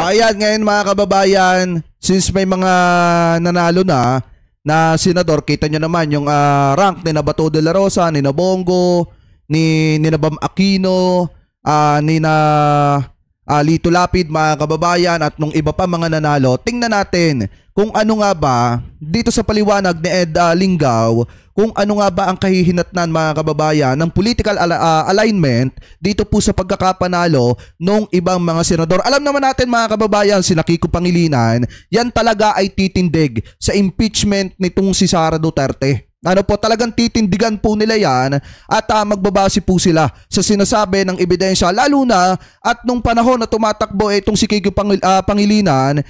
Ayan, ngayon mga kababayan, since may mga nanalo na senador, kita nyo naman yung rank ni Bato de la Rosa, ni Bongo, ni Bam Aquino, ni Lito Lapid, mga kababayan, at nung iba pa mga nanalo. Tingnan natin kung ano nga ba dito sa paliwanag ni Ed Lingaw, kung ano nga ba ang kahihinatnan, mga kababayan, ng political alignment dito po sa pagkakapanalo ng ibang mga senador. Alam naman natin, mga kababayan, si Kiko Pangilinan, yan talaga ay titindig sa impeachment nitong si Sara Duterte. Ano po, talagang titindigan po nila yan at magbabase po sila sa sinasabi ng ebidensya, lalo na at nung panahon na tumatakbo itong si Kiko Pangilinan,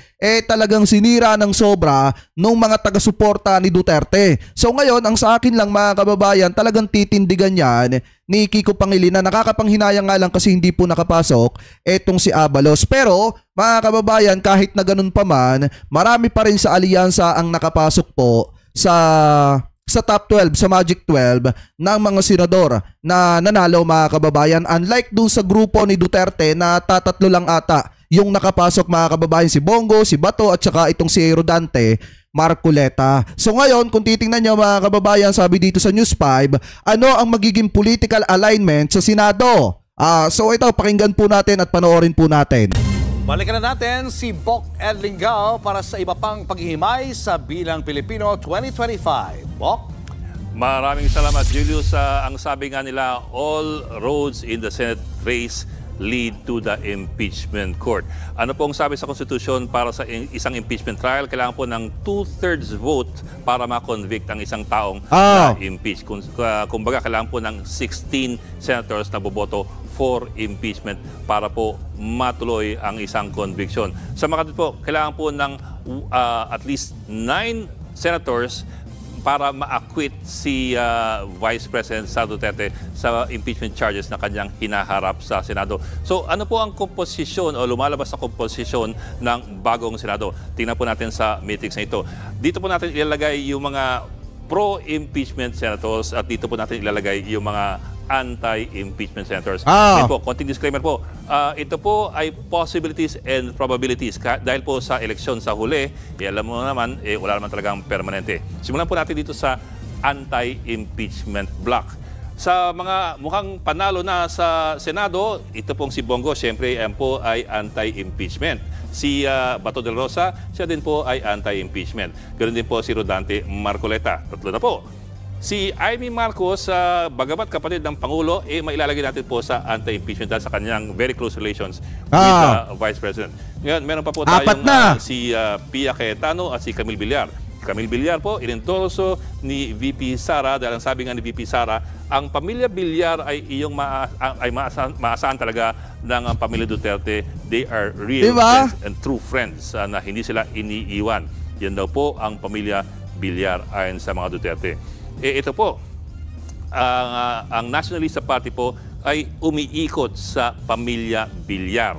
talagang sinira ng sobra nung mga taga-suporta ni Duterte. So ngayon, ang sa akin lang, mga kababayan, talagang titindigan yan ni Kiko Pangilinan. Nakakapanghinayang nga lang kasi hindi po nakapasok etong si Abalos. Pero mga kababayan, kahit na ganun pa man, marami pa rin sa alyansa ang nakapasok po sa top 12, sa Magic 12 ng mga senador na nanalo, mga kababayan. Unlike dun sa grupo ni Duterte na tatatlo lang ata yung nakapasok, mga kababayan, si Bongo, si Bato at saka itong si Rodante Marcoleta. So ngayon, kung titingnan nyo, mga kababayan, sabi dito sa News 5, ano ang magiging political alignment sa Senado? So ito, pakinggan po natin at panoorin po natin. Balikan na natin si Bok Ed Lingaw para sa iba pang paghihimay sa Bilang Pilipino 2025. Bok? Maraming salamat, Julius. Ang sabi nga nila, all roads in the Senate race lead to the impeachment court. Ano pong sabi sa Konstitusyon para sa isang impeachment trial? Kailangan po ng 2/3 vote para ma-convict ang isang taong na-impeach. Kumbaga, kailangan po ng 16 senators na boboto for impeachment para po matuloy ang isang conviction. Sa mga po, kailangan po ng at least 9 senators para ma-acquit si Vice President Sara Duterte sa impeachment charges na kanyang hinaharap sa Senado. So ano po ang komposisyon o lumalabas na komposisyon ng bagong Senado? Tingnan po natin sa meetings na ito. Dito po natin ilalagay yung mga pro-impeachment senators at dito po natin ilalagay yung mga anti-impeachment senators. Po, konting disclaimer po. Ito po ay possibilities and probabilities. Dahil po sa eleksyon sa huli, alam mo naman, wala naman talagang permanente. Simulan po natin dito sa anti-impeachment block. Sa mga mukhang panalo na sa Senado, ito pong si Bongo, siyempre yan po ay anti-impeachment. Si Bato de la Rosa, siya din po ay anti-impeachment. Ganoon din po si Rodante Marcoleta. Tatlo na po. Si Amy Marcos, bagamat kapatid ng Pangulo, mailalagay natin po sa anti-impeachment dahil sa kanyang very close relations with the Vice President. Ngayon, meron pa po tayong si Pia Cayetano at si Camille Villar. Camille Villar po, inendorso ni VP Sara dahil ang sabi nga ni VP Sara, ang pamilya Villar ay maasahan talaga ng pamilya Duterte. They are real friends and true friends na hindi sila iniiwan. Yan daw po ang pamilya Villar ayon sa mga Duterte. Ito po, ang Nationalista Party po ay umiikot sa pamilya Villar.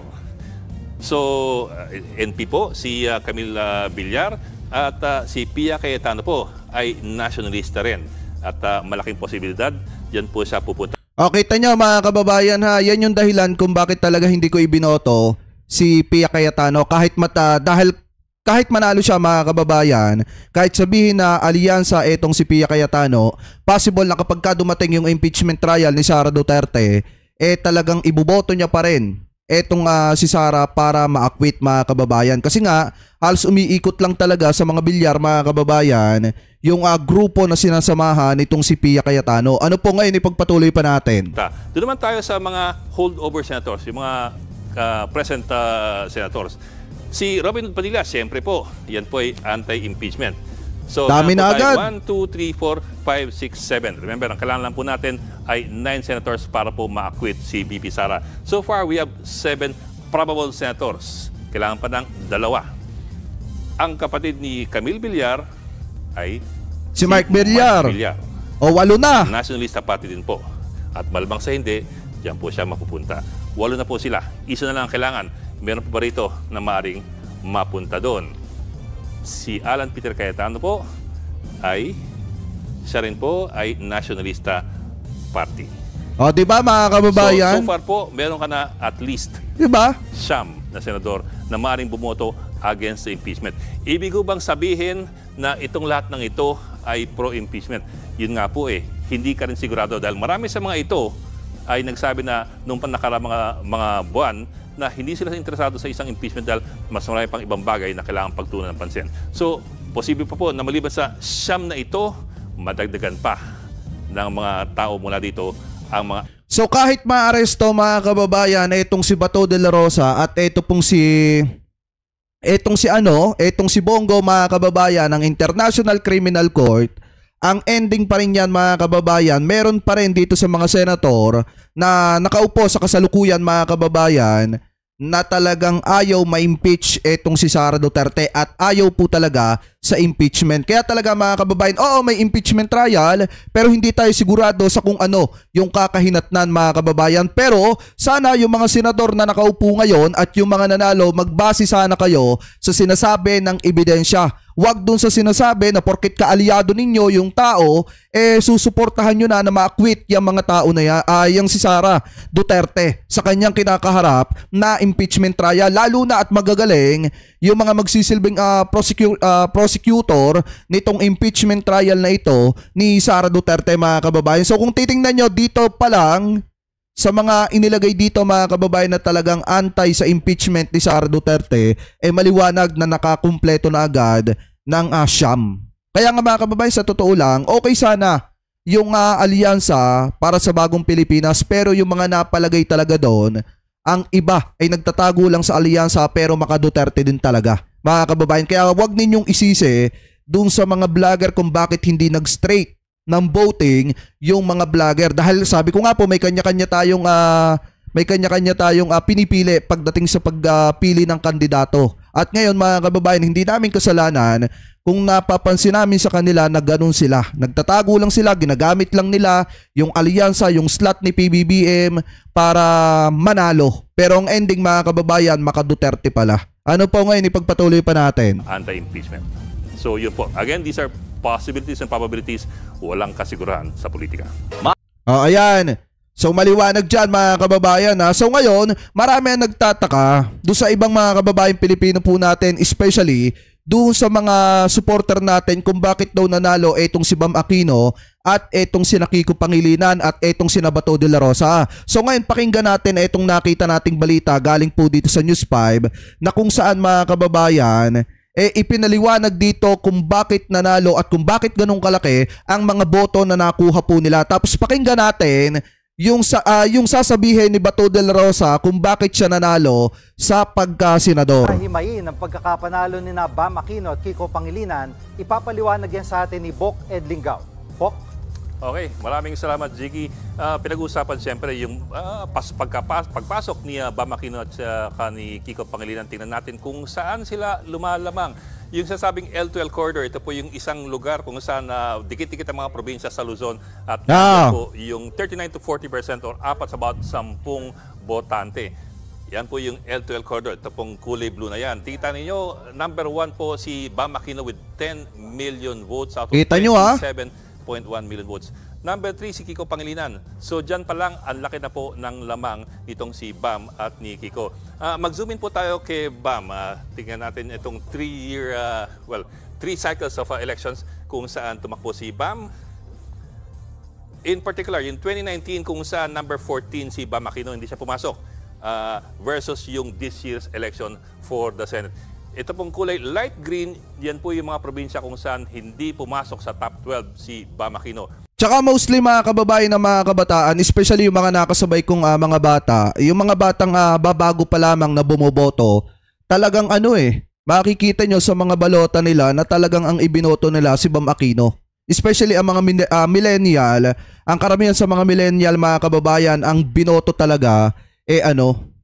So, NP po, si Camille Villar at si Pia Cayetano po ay nationalista rin. At malaking posibilidad, yan po siya pupunta. Okay, kita nyo, mga kababayan, yan yung dahilan kung bakit talaga hindi ko ibinoto si Pia Cayetano. Kahit manalo siya, mga kababayan, kahit sabihin na alyansa etong si Pia Cayetano, possible na kapag dumating yung impeachment trial ni Sara Duterte, talagang ibuboto niya pa rin etong si Sara para ma-acquit, mga kababayan. Kasi nga, halos umiikot lang talaga sa mga Villar, mga kababayan, yung grupo na sinasamahan nitong si Pia Cayetano. Ano po ngayon, ipagpatuloy pa natin? Doon naman tayo sa mga holdover senators, yung mga present senators. Si Robin Padilla, siyempre po, yan po ay anti-impeachment. So, dami na agad. 1, 2, 3, 4, 5, 6, 7. Remember, ang kailangan lang po natin ay 9 senators para po ma-acquit si VP Sara. So far, we have 7 probable senators. Kailangan pa ng 2. Ang kapatid ni Camille Villar ay si Mark Villar. O 8 na. Nationalista Party din po. At malbang sa hindi, diyan po siya mapupunta. 8 na po sila. Isa na lang ang kailangan. Meron pa ba rito na maaaring mapunta doon? Si Alan Peter Cayetano po ay siya rin po ay Nationalista Party. O, di ba, mga kababayan? So far po, meron ka na at least di ba? siyam na na senador na maaaring bumoto against the impeachment. Ibig ko bang sabihin na itong lahat ng ito ay pro-impeachment? Yun nga po hindi ka rin sigurado dahil marami sa mga ito ay nagsabi na nung panakara mga buwan na hindi sila interesado sa isang impeachment dahil mas marami pang ibang bagay na kailangan pagtuunan ng pansin. So, posible pa po na maliban sa siyam na ito, madagdagan pa ng mga tao mula dito ang mga... So kahit maaresto mga kababayan, itong si Bato de la Rosa at itong si Bongo mga kababayan ng International Criminal Court, ang ending pa rin yan mga kababayan, meron pa rin dito sa mga senator na nakaupo sa kasalukuyan mga kababayan na talagang ayaw ma-impeach etong si Sara Duterte at ayaw po talaga sa impeachment. Kaya talaga mga kababayan, oo may impeachment trial pero hindi tayo sigurado sa kung ano yung kakahinatnan mga kababayan. Pero sana yung mga senador na nakaupo ngayon at yung mga nanalo, magbase sana kayo sa sinasabi ng ebidensya. Wag dun sa sinasabi na porket kaalyado ninyo yung tao, susuportahan nyo na ma-acquit yung mga tao na yan, yung si Sara Duterte sa kanyang kinakaharap na impeachment trial. Lalo na at magagaling yung mga magsisilbing prosecutor nitong impeachment trial na ito ni Sara Duterte mga kababayan. So kung titingnan nyo dito pa lang, sa mga inilagay dito mga kababayan na talagang anti sa impeachment ni Sara Duterte, maliwanag na nakakumpleto na agad ng siyam. Kaya nga mga kababayan, sa totoo lang, okay sana yung alyansa para sa bagong Pilipinas, pero yung mga napalagay talaga doon, ang iba ay nagtatago lang sa alyansa pero maka Duterte din talaga mga kababayan. Kaya wag ninyong isisi doon sa mga vlogger kung bakit hindi nag-straight ng voting yung mga vlogger, dahil sabi ko nga po may kanya-kanya tayong pinipili pagdating sa pagpili ng kandidato. At ngayon mga kababayan, hindi namin kasalanan kung napapansin namin sa kanila na ganun sila. Nagtatago lang sila, ginagamit lang nila yung alyansa, yung slot ni PBBM para manalo. Pero ang ending mga kababayan, maka Duterte pala. Ano po ngayon, ipagpatuloy pa natin? Anti-impeachment. So yun po. Again, these are possibilities and probabilities, walang kasigurahan sa politika. Ayan. So maliwanag dyan mga kababayan. So ngayon, marami ang nagtataka doon sa ibang mga kababayan Pilipino po natin, especially doon sa mga supporter natin kung bakit daw nanalo etong si Bam Aquino at etong si Kiko Pangilinan at etong si Bato de la Rosa. So ngayon pakinggan natin etong nakita nating balita galing po dito sa News 5 na kung saan mga kababayan ipinaliwanag dito kung bakit nanalo at kung bakit ganun kalaki ang mga boto na nakuha po nila. Tapos pakinggan natin yung sasabihin ni Bato de la Rosa kung bakit siya nanalo sa pagka-senador. Himayin ang pagkakapanalo ni Bam Aquino at Kiko Pangilinan, ipapaliwanag yan sa atin ni Bok Edlingao. Bok? Okay, maraming salamat, Jiggy. Pinag-uusapan siyempre yung pagpasok ni Bam Aquino at ni Kiko Pangilinan. Tingnan natin kung saan sila lumalamang. Yung sasabing L2L corridor, ito po yung isang lugar kung saan dikit-dikit ang mga probinsya sa Luzon at po yung 39 to 40% or apat sa about 10 botante. Yan po yung L2L corridor. Ito pong kulay blue na yan. Tita ninyo, number 1 po si Bam Aquino with 10 million votes out of 27.1 million votes. Number 3 si Kiko Pangilinan. So dyan pa lang, ang laki na po ng lamang nitong si Bam at ni Kiko. Mag-zoom in po tayo kay Bam. Tingnan natin itong 3 cycles of elections kung saan tumakbo si Bam. In particular, in 2019 kung saan number 14 si Bam Aquino, hindi siya pumasok. Versus yung this year's election for the Senate. Ito pong kulay light green, yan po yung mga probinsya kung saan hindi pumasok sa top 12 si Bam Aquino. Tsaka mostly mga kababayan na mga kabataan, especially yung mga nakasabay kong mga bata, yung mga batang babago pa lamang na bumoboto, talagang makikita nyo sa mga balota nila na talagang ang ibinoto nila si Bam Aquino. Especially ang mga millennial, ang karamihan sa mga millennial mga kababayan, ang binoto talaga,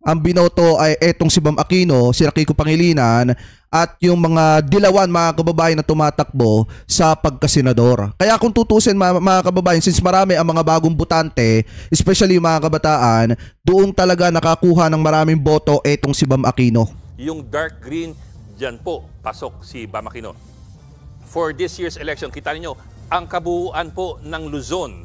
ang binoto ay etong si Bam Aquino, si Kiko Pangilinan at yung mga dilawan mga kababayan na tumatakbo sa pagkasenador. Kaya kung tutusin mga kababayan, since marami ang mga bagong botante, especially yung mga kabataan, doon talaga nakakuha ng maraming boto etong si Bam Aquino. Yung dark green, dyan po pasok si Bam Aquino. For this year's election, kita niyo ang kabuuan po ng Luzon.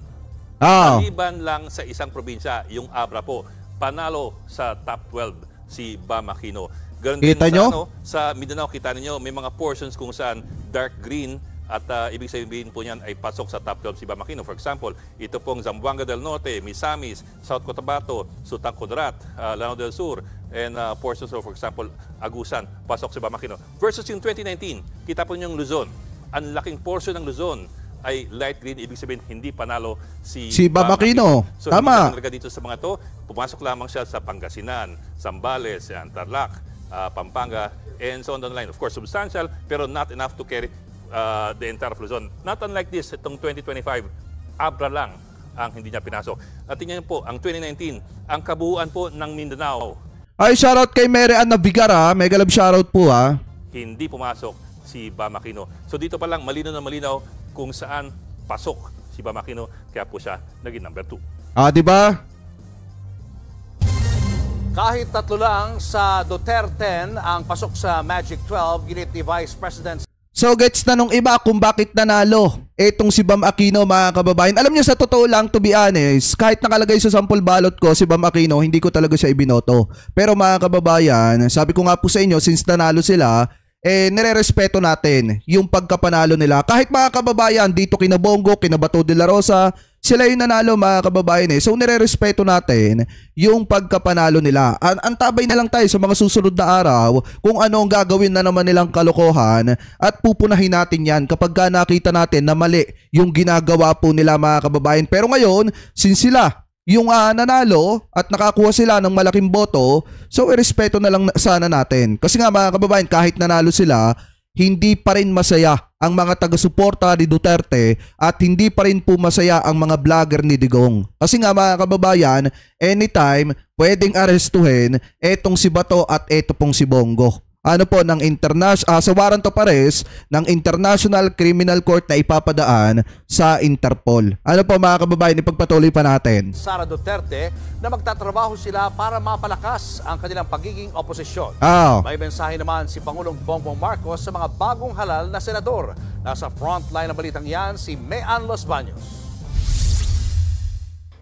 Maliban lang sa isang probinsya, yung Abra po. Panalo sa top 12 si Bam Aquino. Ganun Kita din nyo? sa Mindanao, kita ninyo, may mga portions kung saan dark green at ibig sabihin po niyan ay pasok sa top 12 si Bam Aquino. For example, ito pong Zamboanga del Norte, Misamis, South Cotabato, Sultan Kudarat, Lanao del Sur, and portions of, for example, Agusan, pasok si Bam Aquino. Versus yung 2019, kita po niyo yung Luzon. Ang laking portion ng Luzon ay light green, ibig sabihin hindi panalo si Bam Aquino. So, Tama. hindi dito sa mga to, pumasok lamang siya sa Pangasinan, Zambales, Tarlac, Pampanga, and so on the line. Of course, substantial, pero not enough to carry the entire Luzon. Not unlike this, itong 2025, Abra lang ang hindi niya pinasok. At tingnan po, ang 2019, ang kabuuan po ng Mindanao, Ay, shoutout kay Mary Ann Navigar ha. Mega love shoutout po ha. hindi pumasok si Bam Aquino. So dito pa lang, malinaw na malinaw kung saan pasok si Bam Aquino, kaya po siya naging number 2. Ah, di ba? Kahit tatlo lang sa Duterte ang pasok sa Magic 12, ginit ni Vice President. So gets na nung iba kung bakit nanalo etong si Bam Aquino, mga kababayan. Alam niyo, sa totoo lang, to be honest, kahit nakalagay sa sample ballot ko si Bam Aquino, hindi ko talaga siya ibinoto. Pero mga kababayan, sabi ko nga po sa inyo, since nanalo sila, nire-respeto natin yung pagkapanalo nila. Kahit mga kababayan, dito kina Bongo, kina Bato de la Rosa, sila yung nanalo, mga kababayan So nire-respeto natin yung pagkapanalo nila. Antabay na lang tayo sa mga susunod na araw kung ano ang gagawin na naman nilang kalokohan at pupunahin natin yan kapag nakita natin na mali yung ginagawa po nila, mga kababayan. Pero ngayon, since sila yung nanalo at nakakuha sila ng malaking boto, so irespeto na lang sana natin. Kasi nga, mga kababayan, kahit nanalo sila, hindi pa rin masaya ang mga taga-suporta ni Duterte at hindi pa rin po masaya ang mga vlogger ni Digong. Kasi nga, mga kababayan, anytime pwedeng arestuhin etong si Bato at eto pong si Bongo. Ano po, ng sa warrant of arrest ng International Criminal Court na ipapadaan sa Interpol. Ano po, mga kababayan, ipagpatuloy pa natin. Sara Duterte na magtatrabaho sila para mapalakas ang kanilang pagiging oposisyon. May mensahe naman si Pangulong Bongbong Marcos sa mga bagong halal na senador. Nasa frontline ng balitang yan si Mean Los Baños.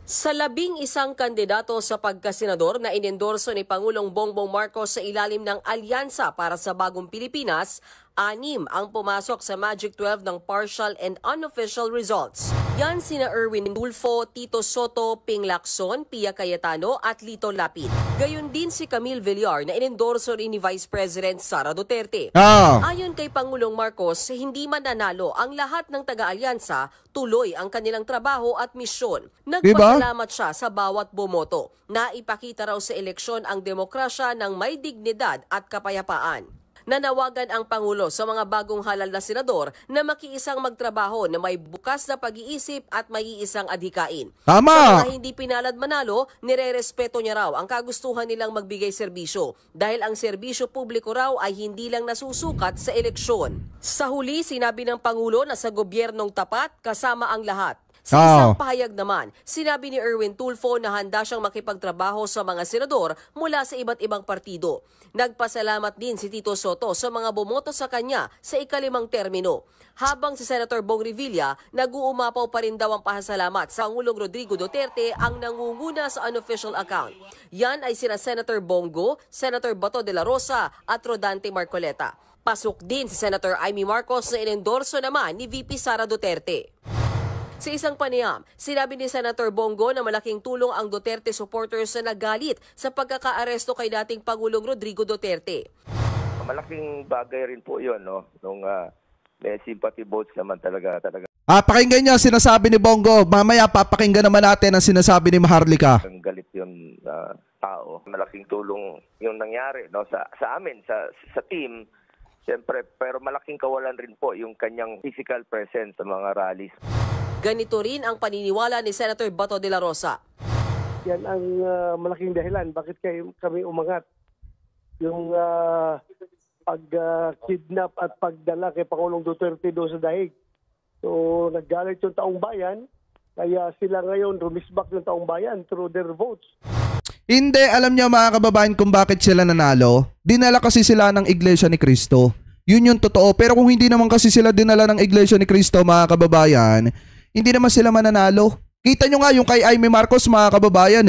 Sa 11 kandidato sa pagkasenador na inendorso ni Pangulong Bongbong Marcos sa ilalim ng Alyansa para sa Bagong Pilipinas, 6 ang pumasok sa Magic 12 ng partial and unofficial results. Yan sina Erwin Tulfo, Tito Soto, Ping Lacson, Pia Cayetano at Lito Lapid. Gayon din si Camille Villar na inendorso rin ni Vice President Sara Duterte. Ayon kay Pangulong Marcos, hindi man nanalo ang lahat ng taga-alyansa, tuloy ang kanilang trabaho at misyon. Nagpasalamat siya sa bawat bumoto. Naipakita raw sa eleksyon ang demokrasya ng may dignidad at kapayapaan. Nanawagan ang Pangulo sa mga bagong halal na senador na makiisang magtrabaho na may bukas na pag-iisip at may iisang adhikain. Tama! Sa mga hindi pinalad manalo, nire-respeto niya raw ang kagustuhan nilang magbigay serbisyo dahil ang serbisyo publiko raw ay hindi lang nasusukat sa eleksyon. Sa huli, sinabi ng Pangulo na sa gobyernong tapat, kasama ang lahat. Sa isang pahayag naman, sinabi ni Erwin Tulfo na handa siyang makipagtrabaho sa mga senador mula sa iba't ibang partido. Nagpasalamat din si Tito Soto sa mga bumoto sa kanya sa ika-5 termino. Habang si Senator Bong Revilla, nag-uumapaw pa rin daw ang pasasalamat sa Pangulong Rodrigo Duterte ang nangunguna sa unofficial account. Yan ay sina Senator Bongo, Senator Bato de la Rosa at Rodante Marcoleta. Pasok din si Senator Amy Marcos na inendorso naman ni VP Sara Duterte. Sa isang panayam, sinabi ni Senator Bongo na malaking tulong ang Duterte supporters na nagalit sa pagkakaaresto kay dating Pangulong Rodrigo Duterte. Malaking bagay rin po yun, no? Nung may sympathy votes naman talaga. Pakinggan niyo sinasabi ni Bongo. Mamaya papakinggan naman natin ang sinasabi ni Maharlika. Ang galit yung tao. Malaking tulong yung nangyari, no? Sa amin, sa team, siyempre, pero malaking kawalan rin po yung kanyang physical presence sa mga rallies. Ganito rin ang paniniwala ni Senator Bato de la Rosa. Yan ang malaking dahilan bakit kami umangat. Yung pag-kidnap at pagdala kay Pangulong Duterte doon sa dahig. So naggalit yung taong bayan, kaya sila ngayon rumisbak yung taong bayan through their votes. Hindi, alam niyo, mga kababayan, kung bakit sila nanalo. Dinala kasi sila ng Iglesia ni Cristo. Yun yung totoo. Pero kung hindi naman kasi sila dinala ng Iglesia ni Cristo, mga kababayan, hindi naman sila mananalo. Kita nyo nga yung kay Amy Marcos, mga kababayan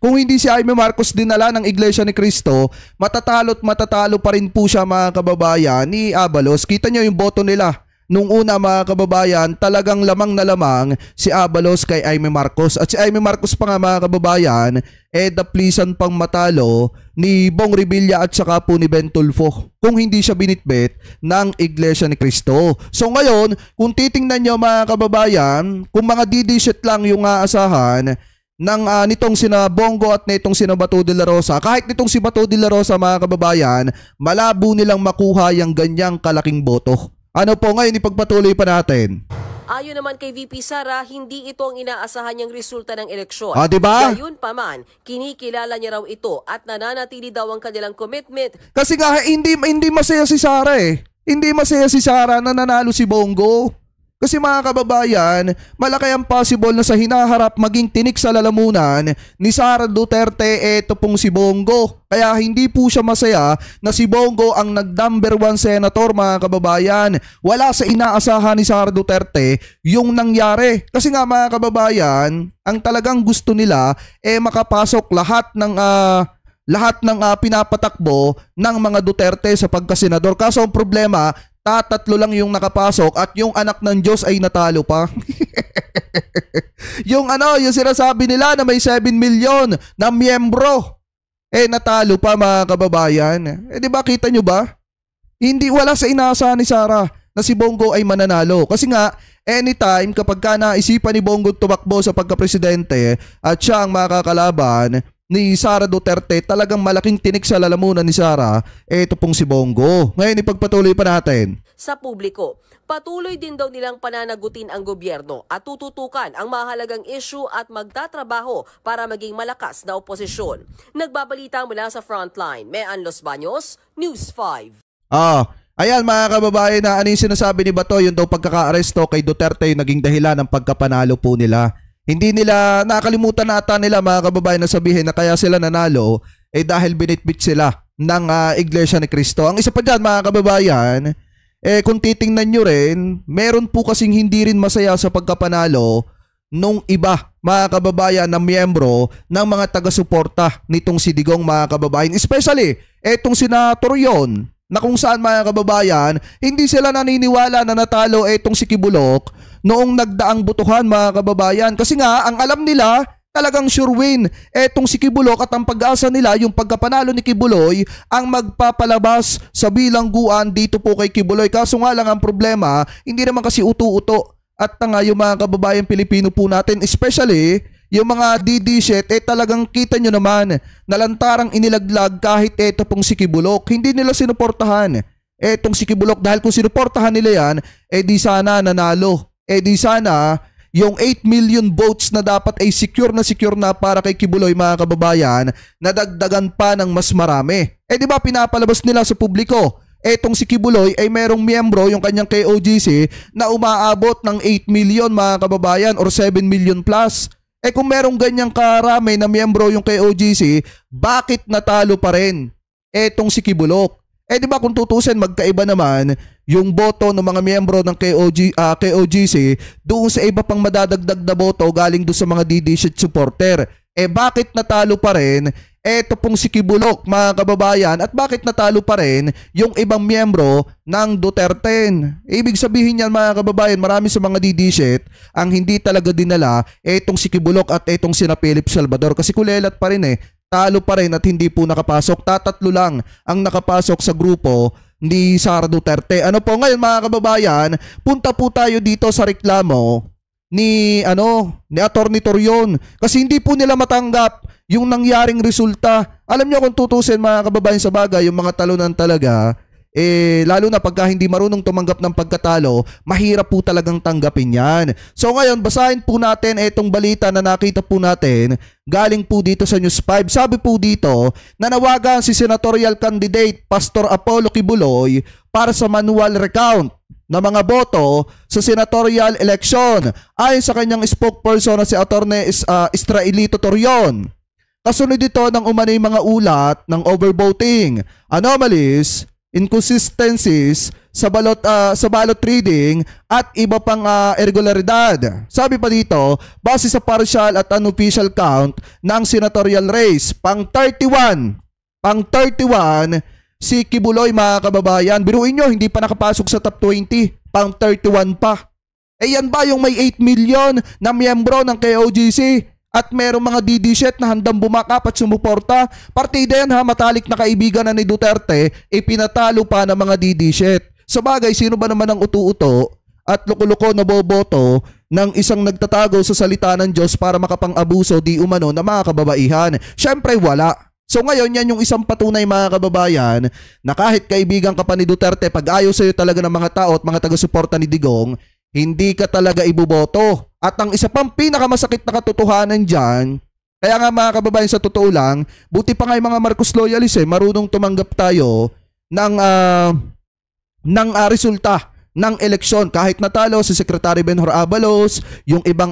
kung hindi si Jaime Marcos dinala ng Iglesia ni Cristo, matatalo't matatalo pa rin po siya mga kababayan ni Abalos. Kita nyo yung boto nila. Nung una mga kababayan, talagang lamang na lamang si Abalos kay Jaime Marcos. At si Jaime Marcos pa nga mga kababayan, daplisan pang matalo ni Bong Revilla at saka po ni Ben Tulfo kung hindi siya binitbit ng Iglesia ni Cristo. So ngayon, kung titingnan nyo mga kababayan, kung mga didishit lang yung aasahan ng nitong sina Bongo at nitong sina Bato de la Rosa, kahit nitong si Bato de la Rosa mga kababayan, malabo nilang makuha yung ganyang kalaking boto. Ano po ngayon, ipagpatuloy pa natin. Ayon naman kay VP Sara, hindi ito ang inaasahan niyang resulta ng eleksyon. Diba? Gayun pa man, kinikilala niya raw ito at nananatili daw ang kanilang commitment. Kasi nga, hindi masaya si Sara eh. Hindi masaya si Sara na nanalo si Bongo. Kasi mga kababayan, malaki ang possible na sa hinaharap maging tinik sa lalamunan ni Sara Duterte ito pong si Bongo. Kaya hindi po siya masaya na si Bongo ang nag-number 1 senator mga kababayan. Wala sa inaasahan ni Sara Duterte yung nangyari. Kasi nga mga kababayan, ang talagang gusto nila makapasok lahat ng pinapatakbo ng mga Duterte sa pagkasenador. Kaso ang problema, tatlo lang yung nakapasok at yung anak ng Diyos ay natalo pa. yung sinasabi nila na may 7 million na miyembro, natalo pa mga kababayan. Di ba, kita nyo ba? Wala sa inaasahan ni Sara na si Bongo ay mananalo. Kasi nga, anytime kapag ka naisipan ni Bongo tumakbo sa pagkapresidente at siya ang makakalaban ni Sara Duterte, talagang malaking tinik sa lalamunan ni Sara, ito pong si Bongo. Ngayon ipagpatuloy pa natin. Sa publiko, patuloy din daw nilang pananagutin ang gobyerno at tututukan ang mahalagang issue at magtatrabaho para maging malakas na oposisyon. Nagbabalita mula sa Frontline, Mean Los Baños, News 5. Ayan mga kababayan, na ano yung sinasabi ni Bato, yung daw pagkaka-aresto kay Duterte yung naging dahilan ng pagkapanalo po nila. Hindi nila, nakalimutan na ata nila mga kababayan na sabihin na kaya sila nanalo dahil binitbit sila ng Iglesia ni Cristo. Ang isa pa dyan mga kababayan, kung titingnan nyo rin, meron po kasing hindi rin masaya sa pagkapanalo nung iba mga kababayan na miyembro ng mga taga-suporta nitong si Digong mga kababayan. Especially, etong senator yon na kung saan mga kababayan, hindi sila naniniwala na natalo etong si Kibulok noong nagdaang butuhan mga kababayan. Kasi nga, ang alam nila, talagang sure win. Etong si Kibulok at ang pag-asa nila, yung pagkapanalo ni Kibuloy, ang magpapalabas sa bilangguan dito po kay Kibuloy. Kaso nga lang ang problema, hindi naman kasi uto-uto. At yung mga kababayan Pilipino po natin, especially yung mga DD-shit, talagang kita nyo naman, nalantarang inilaglag kahit eto pong si Kibulok. Hindi nila sinuportahan etong si Kibulok dahil kung sinuportahan nila yan, di sana nanalo. Di sana yung 8 million votes na dapat ay secure na para kay Kibuloy mga kababayan, nadagdagan pa ng mas marami. Di ba pinapalabas nila sa publiko, etong si Kibuloy ay merong miyembro yung kanyang KOGC na umaabot ng 8 million mga kababayan or 7 million plus. Kung merong ganyang karami na miyembro yung KOGC, bakit natalo pa rin etong si Kibulok? Di ba kung tutusin, magkaiba naman yung boto ng mga miyembro ng KOGC doon sa iba pang madadagdag na boto galing doon sa mga DD-shit supporter. Bakit natalo pa rin eto pong si Kibulok mga kababayan at bakit natalo pa rin yung ibang miyembro ng Duterte? Ibig sabihin yan mga kababayan, marami sa mga DD-shit ang hindi talaga dinala etong si Kibulok at etong sina Philip Salvador kasi kulelat pa rin talo pa rin at hindi po nakapasok. Tatatlo lang ang nakapasok sa grupo ni Sara Duterte. Ano po ngayon mga kababayan, punta po tayo dito sa reklamo ni Atty. Torion kasi hindi po nila matanggap yung nangyaring resulta. Alam nyo kung tutusin mga kababayan sa bagay, yung mga talunan talaga, lalo na pagka hindi marunong tumanggap ng pagkatalo, mahirap po talagang tanggapin yan. So ngayon, basahin po natin itong balita na nakita po natin galing po dito sa News 5. Sabi po dito, nanawagan si senatorial candidate Pastor Apollo Kibuloy para sa manual recount na mga boto sa senatorial election ayon sa kanyang spokesperson na si Atty. Israelito Torion. Kasunod dito ng umanay mga ulat ng overvoting, anomalies, inconsistencies sa ballot reading at iba pang irregularidad. Sabi pa dito, base sa partial at unofficial count ng senatorial race, pang 31 si Kibuloy, mga kababayan. Biruin nyo, hindi pa nakapasok sa top 20, pang 31 pa. Eh yan ba yung may 8 million na miyembro ng KOGC at merong mga DD-shit na handang bumakap at sumuporta? Partida yan ha, matalik na kaibigan na ni Duterte, pinatalo pa ng mga DD-shit. Sa bagay, sino ba naman ang utu-uto at loko-loko na boboto ng isang nagtatago sa salita ng Diyos para makapang-abuso di umano na mga kababaihan? Syempre wala. So ngayon, yan yung isang patunay, mga kababayan, na kahit kaibigan ka pa ni Duterte, pag ayaw sa'yo talaga ng mga tao at mga taga-suporta ni Digong, hindi ka talaga iboboto. At ang isa pang pinakamasakit na katotohanan dyan, kaya nga mga kababayan, sa totoo lang, buti pa nga yung mga Marcos loyalists marunong tumanggap tayo ng resulta ng eleksyon. Kahit natalo si Secretary Benhur Abalos, yung ibang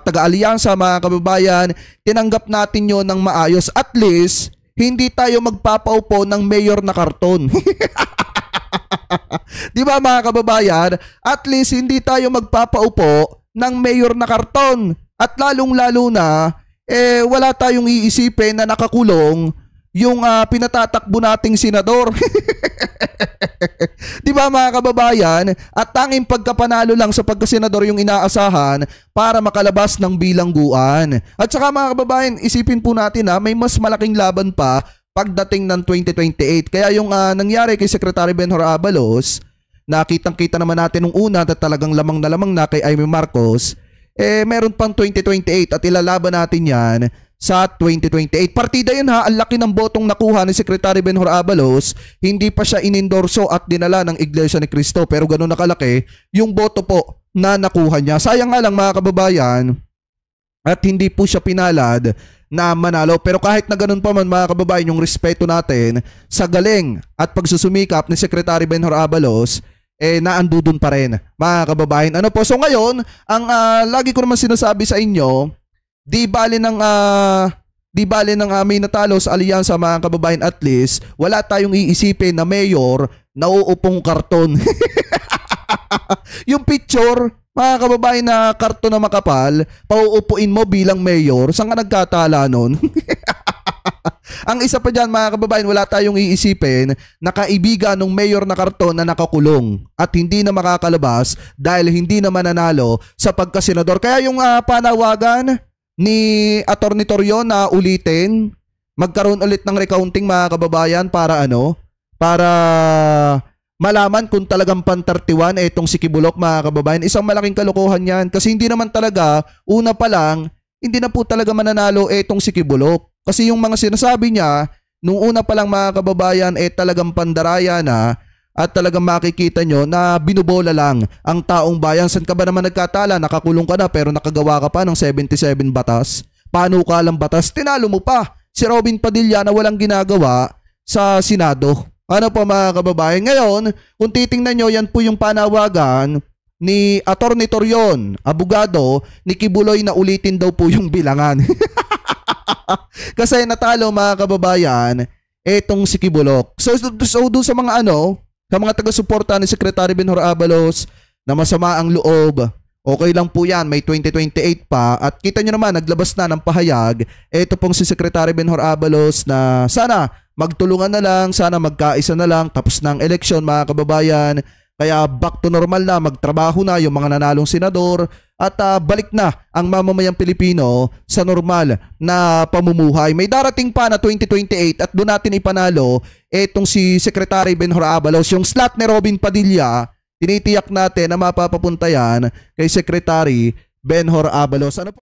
taga-alyansa, mga kababayan, tinanggap natin yon ng maayos. At least, hindi tayo magpapaupo ng mayor na karton. Di ba, mga kababayan? At least hindi tayo magpapaupo ng mayor na karton. At lalong-lalo na, wala tayong iisipin na nakakulong yung pinatatakbo nating senador. Di ba, mga kababayan? At tanging pagkapanalo lang sa pagkasenador yung inaasahan para makalabas ng bilangguan. At saka, mga kababayan, isipin po natin may mas malaking laban pa pagdating ng 2028. Kaya yung nangyari kay Secretary Benhur Abalos, nakitang-kita naman natin nung una na talagang lamang na lamang na kay Amy Marcos, meron pang 2028 at ilalaban natin yan sa 2028. Partida yun ha, ang laki ng botong nakuha ni Secretary Benhur Abalos, hindi pa siya inendorso at dinala ng Iglesia ni Cristo, pero ganun na kalaki yung boto po na nakuha niya. Sayang nga lang, mga kababayan, at hindi po siya pinalad na manalo. Pero kahit na ganun pa man, mga kababayan, yung respeto natin sa galing at pagsusumikap ni Secretary Benhur Abalos, naandudun pa rin, mga kababayan. Ano po, so ngayon, ang lagi ko naman sinasabi sa inyo, di bali ng may natalo sa alyansa, mga kababayan, at least wala tayong iisipin na mayor na uupong karton. Yung picture, mga kababayan, na karton na makapal, pauupuin mo bilang mayor, saan ka nagkatala nun? Ang isa pa dyan, mga kababayan, wala tayong iisipin na kaibigan ng mayor na karton na nakakulong at hindi na makakalabas dahil hindi na mananalo sa pagkasenador. Kaya yung panawagan ni Atty. Torion na ulitin, magkaroon ulit ng recounting, mga kababayan, para malaman kung talagang pan 31 itong si Kibulok, mga kababayan. Isang malaking kalokohan yan kasi hindi naman talaga, una pa lang, hindi na po talaga mananalo itong si Kibulok. Kasi yung mga sinasabi niya, nung una pa lang, mga kababayan, talagang pandaraya na at talagang makikita nyo na binubola lang ang taong bayan. San ka ba naman nagkatala? Nakakulong ka na pero nakagawa ka pa ng 77 batas. Paano ka lang batas? Tinalo mo pa si Robin Padilla na walang ginagawa sa Senado. Ano po, mga kababayan? Ngayon, kung titingnan nyo, yan po yung panawagan ni Atty. Torion, abogado ni Kibuloy, na ulitin daw po yung bilangan. Kasi natalo, mga kababayan, etong si Kibulok. So doon sa mga sa mga taga-suporta ni Secretary Benhur Abalos na masama ang loob, okay lang po yan, may 2028 pa. At kita nyo naman, naglabas na ng pahayag eto pong si Secretary Benhur Abalos na sana magtulungan na lang, sana magkaisa na lang, tapos ng eleksyon, mga kababayan. Kaya back to normal na, magtrabaho na yung mga nanalong senador at balik na ang mamamayang Pilipino sa normal na pamumuhay. May darating pa na 2028 at doon natin ipanalo etong si Secretary Benhur Abalos. Yung slot ni Robin Padilla, tinitiyak natin na mapapapunta yan kay Secretary Benhur Abalos. Ano po?